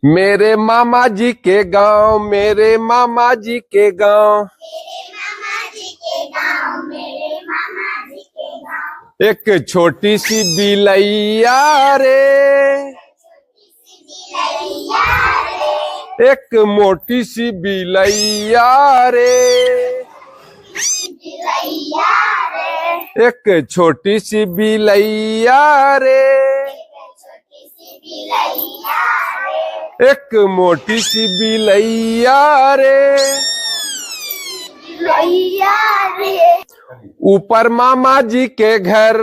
मेरे मामा जी के गांव, मेरे मामा जी के गांव, एक छोटी सी बिलैया रे, एक मोटी सी बिलैया रे, एक छोटी सी बिलैया रे, एक मोटी सी बिलैया रे। ऊपर मामा जी के घर,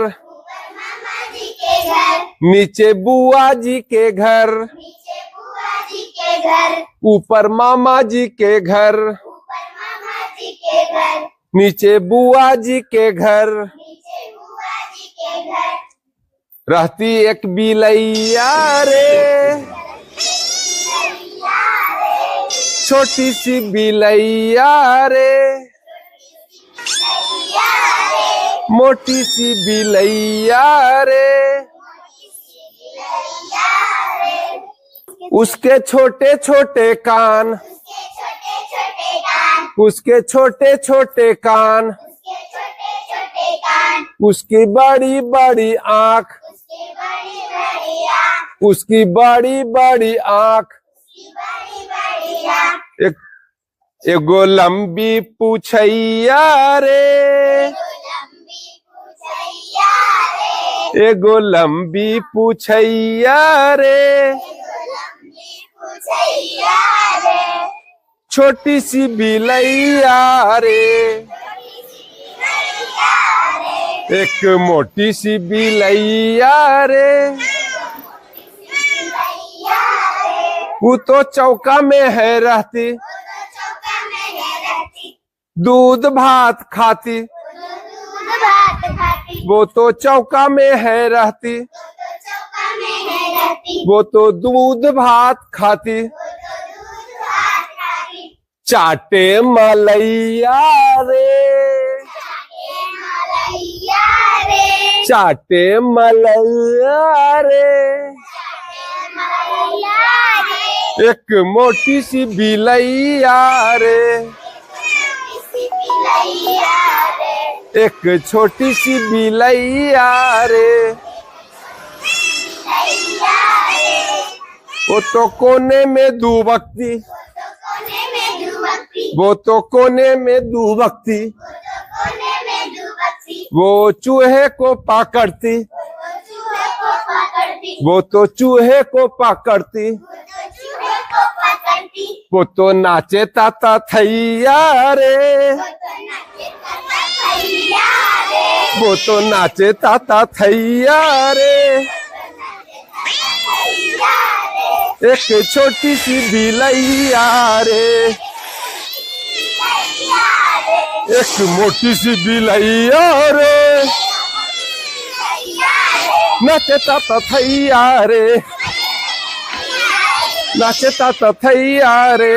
नीचे बुआ जी के घर, ऊपर मामा जी के घर, नीचे बुआ जी के घर, रहती एक बिलैया रे, छोटी सी बिलैया रे, मोटी सी बिलैया रे। उसके छोटे छोटे कान, उसके छोटे छोटे कान, उसकी बड़ी बड़ी आँख, उसकी बड़ी बड़ी आँख, एगो लंबी पूछैया रे, एगो लंबी पूछैया रे, छोटी सी बिलैया रे, एक मोटी सी बिलैया रे। वो तो चौका में है रहती, दूध भात खाती, वो तो चौका में है रहती, वो तो दूध भात खाती, चाटे मलैया रे, चाटे मलैया रे, एक मोटी सी बिलैया रे, एक छोटी सी बिलैया रे। वो तो कोने में दुबकती, वो तो कोने में दुबकती, वो चूहे को पकड़ती, वो तो चूहे को पकड़ती, वो तो नाचे ताता थैया रे, वो तो नाचे ताता थैया रे। एक छोटी सी बिलैया रे, एक मोटी सी बिलैया रे, नाचे ताता थैया रे, नाचे ताता थैया रे।